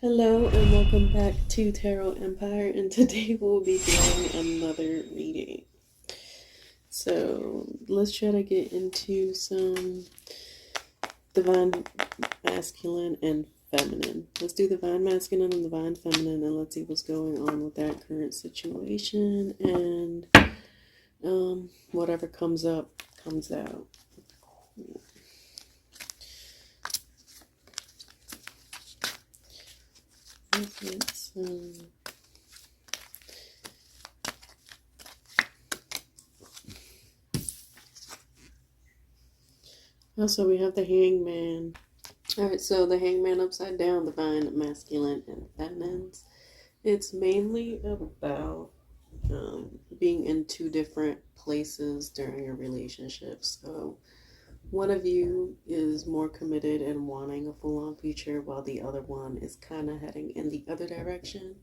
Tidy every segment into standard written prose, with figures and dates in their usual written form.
Hello and welcome back to Tarot Empire, and today we'll be doing another reading. So let's try to get into some divine masculine and feminine. Let's do divine masculine and divine feminine, and let's see what's going on with that current situation, and whatever comes up comes out. Cool. Also, we have the hangman. Alright, so the hangman upside down, divine masculine and feminines. It's mainly about being in two different places during a relationship. So one of you is more committed and wanting a full-on future, while the other one is kind of heading in the other direction.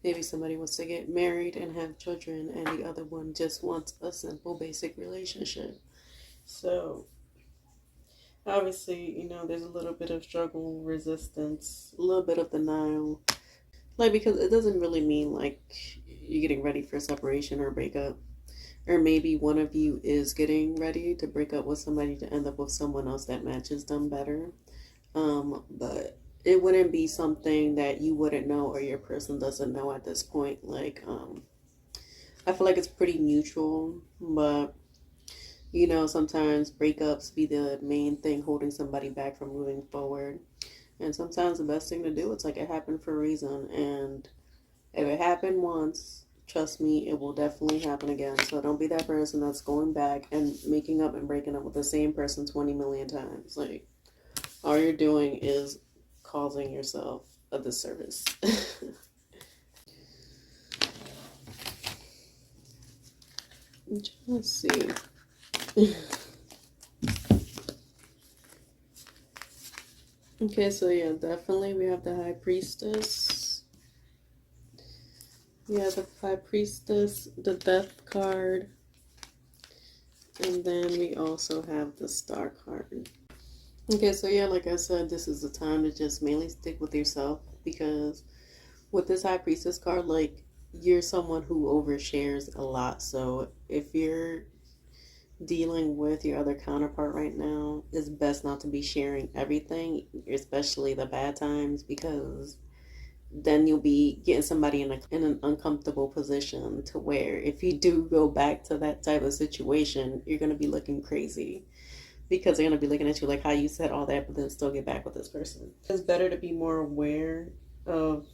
Maybe somebody wants to get married and have children, and the other one just wants a simple, basic relationship. So obviously, there's a little bit of struggle, resistance, a little bit of denial. Because it doesn't really mean like you're getting ready for separation or breakup. Or maybe one of you is getting ready to break up with somebody to end up with someone else that matches them better. But it wouldn't be something that you wouldn't know or your person doesn't know at this point. I feel like it's pretty neutral, but sometimes breakups be the main thing holding somebody back from moving forward. And sometimes the best thing to do, it's like it happened for a reason. And if it happened once, trust me, it will definitely happen again. So don't be that person that's going back and making up and breaking up with the same person 20 million times. Like, all you're doing is causing yourself a disservice. Let's see. Okay, so yeah, definitely we have the High Priestess. We have the High Priestess, the Death card, and then we also have the Star card. Okay, so yeah, like I said, this is the time to just mainly stick with yourself, because with this High Priestess card, like, you're someone who overshares a lot. So if you're dealing with your other counterpart right now, it's best not to be sharing everything, especially the bad times, because then you'll be getting somebody in an uncomfortable position to where if you do go back to that type of situation, you're going to be looking crazy, because they're going to be looking at you like how you said all that but then still get back with this person. It's better to be more aware of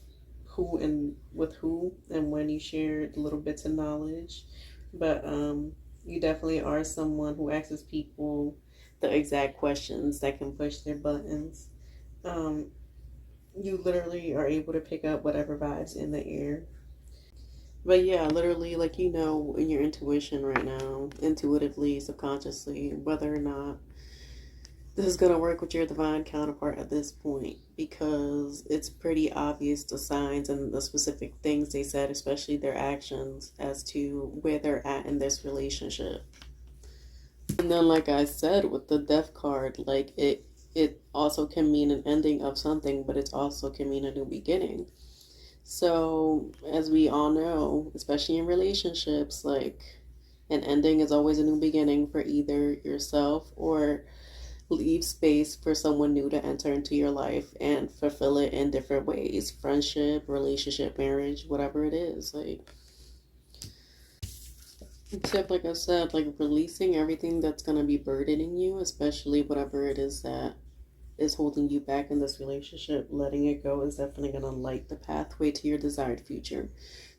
who and with who and when you share little bits of knowledge. But you definitely are someone who asks people the exact questions that can push their buttons. You literally are able to pick up whatever vibes in the air. But yeah, literally, like, in your intuition right now, intuitively, subconsciously, whether or not this is going to work with your divine counterpart at this point, because it's pretty obvious the signs and the specific things they said, especially their actions, as to where they're at in this relationship. And then, like I said, with the Death card, like, it also can mean an ending of something, but it also can mean a new beginning. So, as we all know, especially in relationships, like, an ending is always a new beginning for either yourself, or leave space for someone new to enter into your life and fulfill it in different ways. Friendship, relationship, marriage, whatever it is. Except, like I said, like, releasing everything that's going to be burdening you, especially whatever it is that is holding you back in this relationship. Letting it go is definitely going to light the pathway to your desired future.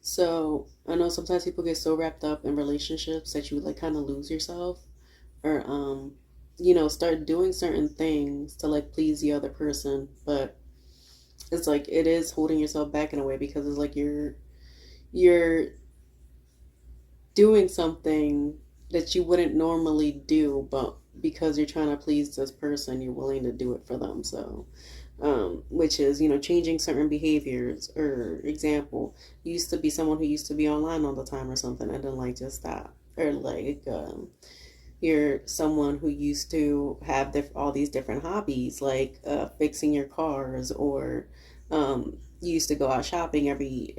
So I know sometimes people get so wrapped up in relationships that you like kind of lose yourself, or start doing certain things to like please the other person, but it's like it is holding yourself back in a way, because it's like you're doing something that you wouldn't normally do, but because you're trying to please this person, you're willing to do it for them. So which is, changing certain behaviors. Or example, you used to be someone who used to be online all the time or something, and then like just stop. Or like you're someone who used to have all these different hobbies, like fixing your cars, or you used to go out shopping every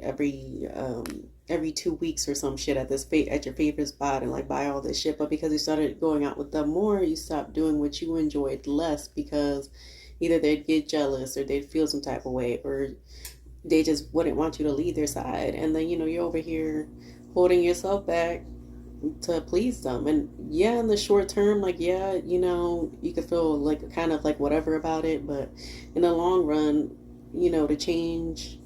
2 weeks or some shit at at your favorite spot and like buy all this shit, but because you started going out with them more, you stopped doing what you enjoyed less because either they'd get jealous or they'd feel some type of way or they just wouldn't want you to leave their side, and then you're over here holding yourself back to please them. And yeah, in the short term, like, yeah, you could feel like kind of like whatever about it, but in the long run, to change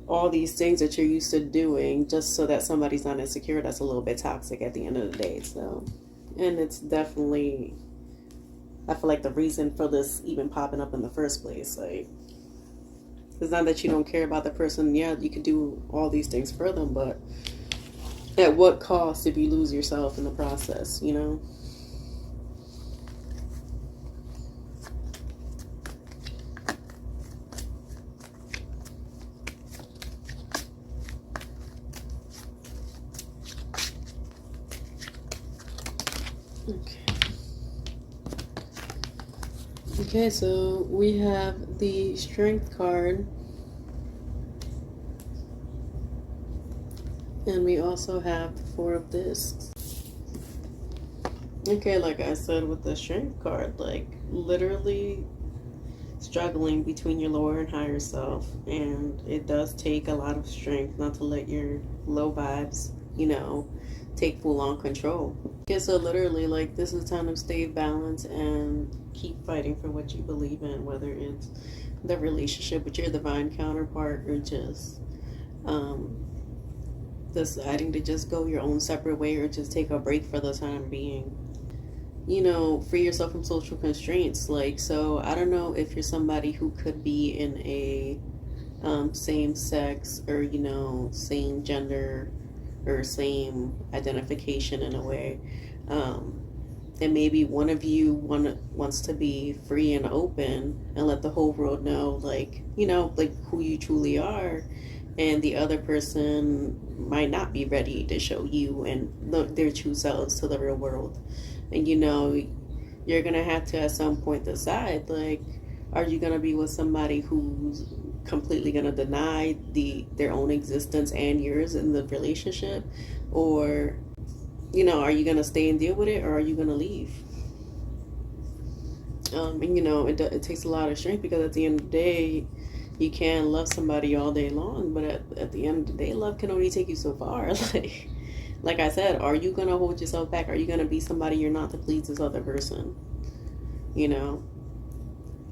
all these things that you're used to doing just so that somebody's not insecure, that's a little bit toxic at the end of the day. So, and it's definitely, I feel like the reason for this even popping up in the first place, like, it's not that you don't care about the person. Yeah, you could do all these things for them, but at what cost if you lose yourself in the process, Okay. Okay, so we have the Strength card. And we also have the Four of Discs. Okay, like I said with the Strength card, like literally struggling between your lower and higher self. And it does take a lot of strength not to let your low vibes, take full on control. Okay, so literally, like, this is time to stay balanced and keep fighting for what you believe in, whether it's the relationship with your divine counterpart or just deciding to just go your own separate way or just take a break for the time being. Free yourself from social constraints. Like, so I don't know if you're somebody who could be in a same sex or, same gender or same identification in a way. And maybe one of you wants to be free and open and let the whole world know, like, like who you truly are. And the other person might not be ready to show you and their true selves to the real world. And you're gonna have to at some point decide, like, are you gonna be with somebody who's completely gonna deny their own existence and yours in the relationship, or are you gonna stay and deal with it, or are you gonna leave? And it takes a lot of strength, because at the end of the day, you can love somebody all day long, but at the end of the day, love can only take you so far. Like I said, are you gonna hold yourself back? Are you gonna be somebody you're not to please this other person?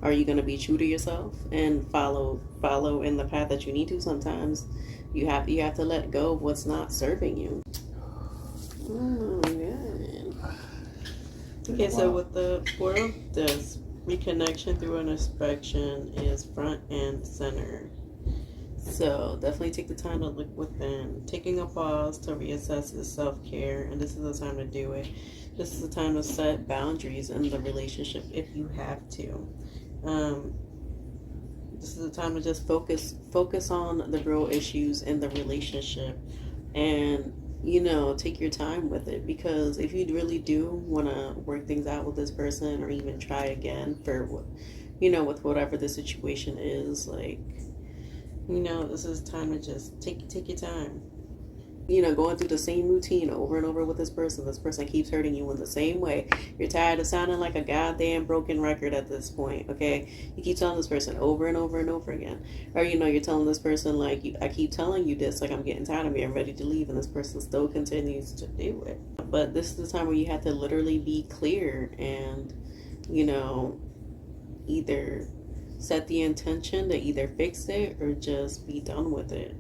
Are you gonna be true to yourself and follow in the path that you need to? Sometimes you have to let go of what's not serving you. Oh man. Okay, so with the Four of Discs, reconnection through an inspection is front and center. So definitely take the time to look within. Taking a pause to reassess is self-care, and this is the time to do it. This is the time to set boundaries in the relationship if you have to. This is the time to just focus on the real issues in the relationship, and take your time with it, because if you really do want to work things out with this person or even try again for with whatever the situation is, like, this is time to just take your time. Going through the same routine over and over with this person keeps hurting you in the same way. You're tired of sounding like a goddamn broken record at this point, okay? You keep telling this person over and over and over again. Or, you're telling this person, like, I keep telling you this, like, I'm getting tired of me, I'm ready to leave, and this person still continues to do it. But this is the time where you have to literally be clear and, either set the intention to either fix it or just be done with it.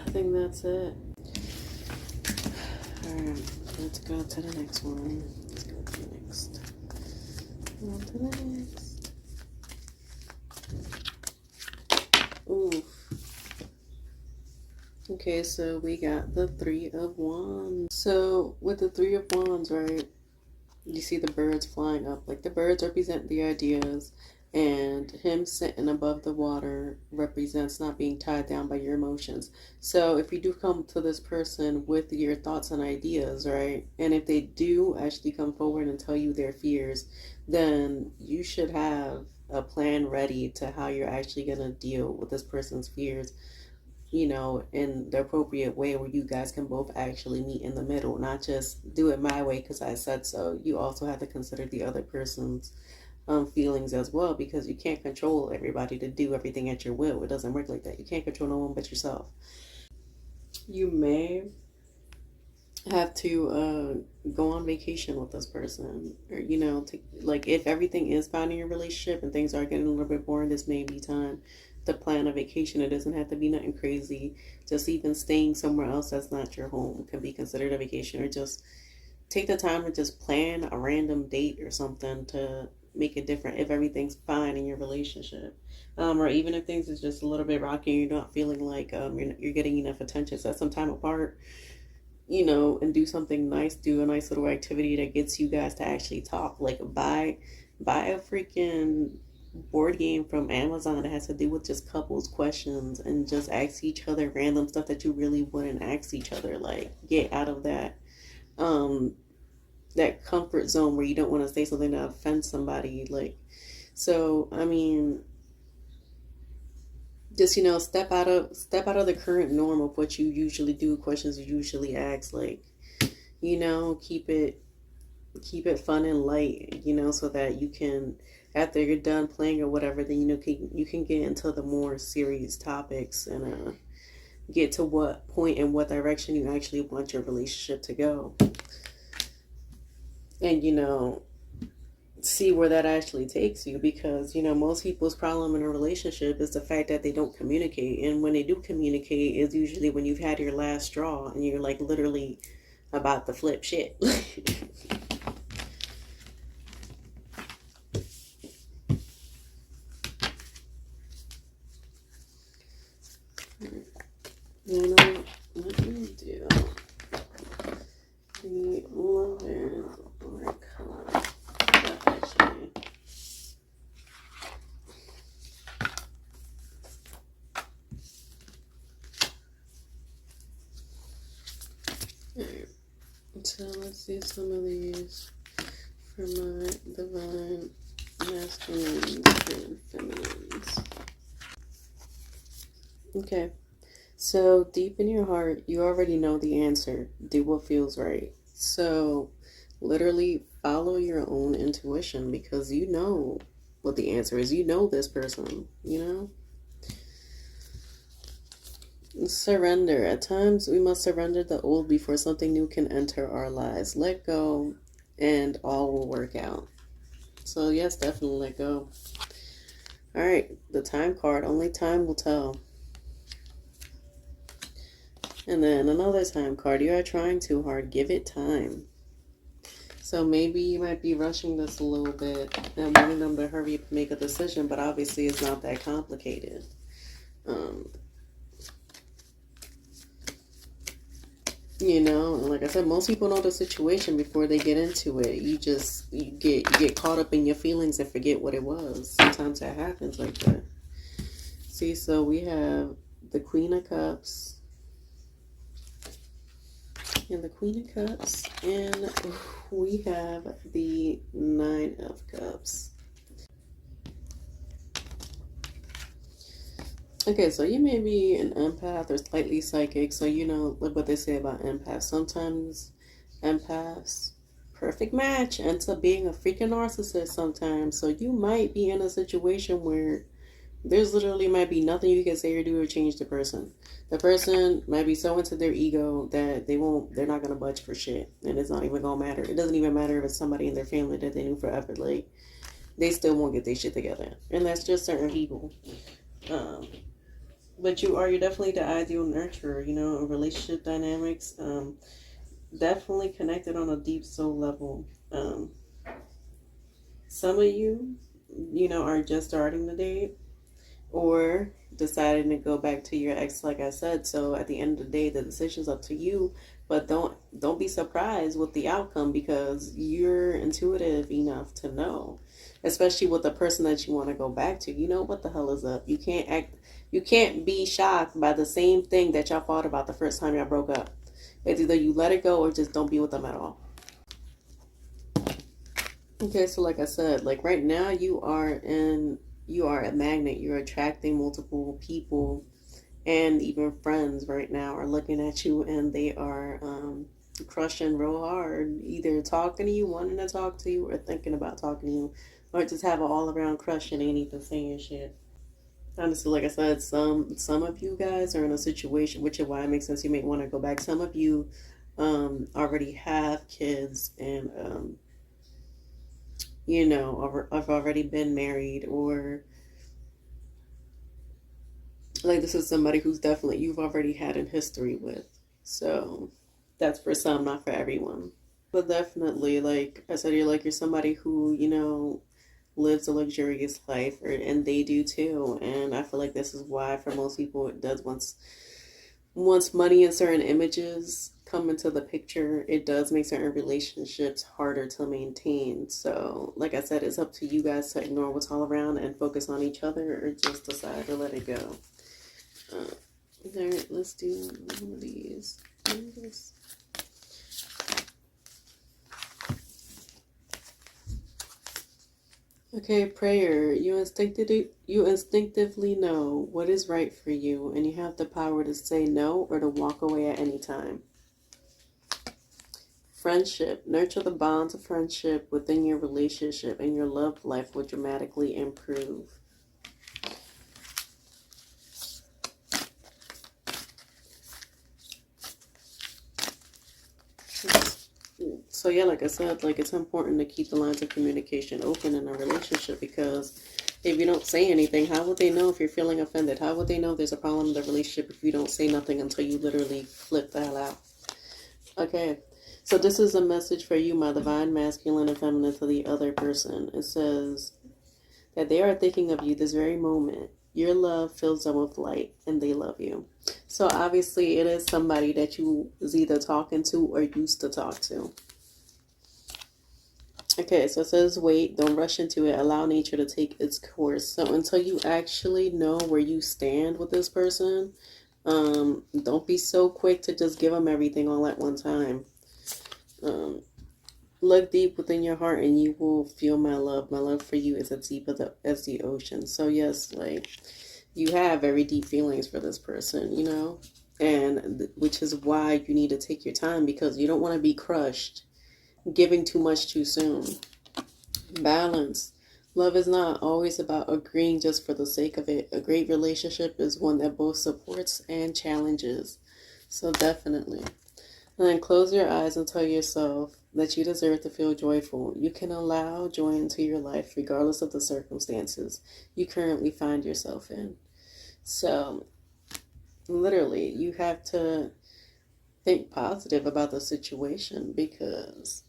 I think that's it. Alright, let's go to the next one. Let's go to the next. On to the next. Ooh. Okay, so we got the Three of Wands. So with the Three of Wands, right, you see the birds flying up. Like, the birds represent the ideas, and him sitting above the water represents not being tied down by your emotions. So if you do come to this person with your thoughts and ideas, right, and if they do actually come forward and tell you their fears, then you should have a plan ready to how you're actually going to deal with this person's fears, you know, in the appropriate way where you guys can both actually meet in the middle, not just do it my way because I said so. You also have to consider the other person's feelings as well, because you can't control everybody to do everything at your will. It doesn't work like that. You can't control no one but yourself. You may have to go on vacation with this person, or you know, to, like, if everything is fine in your relationship and things are getting a little bit boring, this may be time to plan a vacation. It doesn't have to be nothing crazy. Just even staying somewhere else that's not your home can be considered a vacation, or just take the time to just plan a random date or something to make it different if everything's fine in your relationship. Or even if things is just a little bit rocky, you're not feeling like you're getting enough attention, set some time apart, you know, and do something nice. Do a nice little activity that gets you guys to actually talk. Like buy a freaking board game from Amazon that has to do with just couples questions, and just ask each other random stuff that you really wouldn't ask each other. Like, get out of that comfort zone where you don't want to say something to offend somebody. Like, so I mean, just, you know, step out of the current norm of what you usually do, questions you usually ask. Like, you know, keep it fun and light, you know, so that you can, after you're done playing or whatever, then, you know, you can get into the more serious topics, and get to what point and what direction you actually want your relationship to go. And, you know, see where that actually takes you, because, you know, most people's problem in a relationship is the fact that they don't communicate. And when they do communicate is usually when you've had your last straw and you're like literally about to flip shit. You know, let me do the lovers or color. Actually, alright, so let's do some of these for my divine masculines and feminines. Okay, so deep in your heart, you already know the answer. Do what feels right. So literally follow your own intuition, because you know what the answer is. You know this person, you know? Surrender. At times, we must surrender the old before something new can enter our lives. Let go, and all will work out. So yes, definitely let go. All right, the time card. Only time will tell. And then another time card. You are trying too hard. Give it time. So maybe you might be rushing this a little bit and wanting them to hurry up and make a decision, but obviously it's not that complicated. You know, and like I said, most people know the situation before they get into it. You get caught up in your feelings and forget what it was. Sometimes that happens like that. See, so we have the Queen of Cups and the Queen of Cups, and we have the Nine of Cups. Okay, so you may be an empath or slightly psychic. So you know what they say about empaths. Sometimes empaths, perfect match, ends up being a freaking narcissist sometimes. So you might be in a situation where there's literally might be nothing you can say or do to change the person. The person might be so into their ego that they're not going to budge for shit. And it's not even going to matter. It doesn't even matter if it's somebody in their family that they knew forever. Like, they still won't get their shit together. And that's just certain people. But you're definitely the ideal nurturer, you know, in relationship dynamics. Definitely connected on a deep soul level. Some of you, you know, are just starting the date or deciding to go back to your ex, like I said. So at the end of the day, the decision's up to you. But don't be surprised with the outcome, because you're intuitive enough to know, especially with the person that you want to go back to. You know what the hell is up. You can't be shocked by the same thing that y'all fought about the first time y'all broke up. It's either you let it go or just don't be with them at all. Okay, so like I said, like right now you are a magnet. You're attracting multiple people, and even friends right now are looking at you, and they are crushing real hard, either talking to you, wanting to talk to you, or thinking about talking to you, or just have an all around crush and ain't even saying shit. Honestly, like I said, some of you guys are in a situation, which is why it makes sense you may want to go back. Some of you already have kids, and I've already been married, or like this is somebody who's definitely you've already had in history with. So that's for some, not for everyone. But definitely, like I said, you're somebody who, lives a luxurious life, and they do too. And I feel like this is why for most people it does once money and certain images come into the picture, it does make certain relationships harder to maintain. So, like I said, it's up to you guys to ignore what's all around and focus on each other, or just decide to let it go. There, let's do one of these. Okay, prayer. You instinctively know what is right for you, and you have the power to say no or to walk away at any time. Friendship. Nurture the bonds of friendship within your relationship, and your love life will dramatically improve. So yeah, like I said, like it's important to keep the lines of communication open in a relationship, because if you don't say anything, how would they know if you're feeling offended? How would they know there's a problem in the relationship if you don't say nothing until you literally flip the hell out? Okay, so this is a message for you, my divine masculine and feminine, to the other person. It says that they are thinking of you this very moment. Your love fills them with light, and they love you. So obviously it is somebody that you is either talking to or used to talk to. Okay, so it says wait, don't rush into it. Allow nature to take its course. So until you actually know where you stand with this person, don't be so quick to just give them everything all at one time. Look deep within your heart and you will feel my love. My love for you is as deep as the ocean. So yes, like you have very deep feelings for this person, and which is why you need to take your time, because you don't want to be crushed giving too much too soon. Balance. Love is not always about agreeing just for the sake of it. A great relationship is one that both supports and challenges. So definitely. And then close your eyes and tell yourself that you deserve to feel joyful. You can allow joy into your life regardless of the circumstances you currently find yourself in. So literally, you have to think positive about the situation, because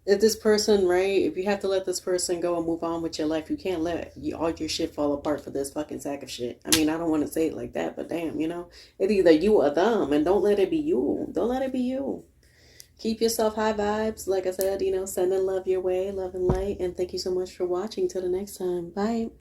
if this person, right, if you have to let this person go and move on with your life, you can't let all your shit fall apart for this fucking sack of shit. I mean, I don't want to say it like that, but damn, it's either you or them, and don't let it be you. Don't let it be you. Keep yourself high vibes. Like I said, sending love your way, love and light. And thank you so much for watching. Till the next time. Bye.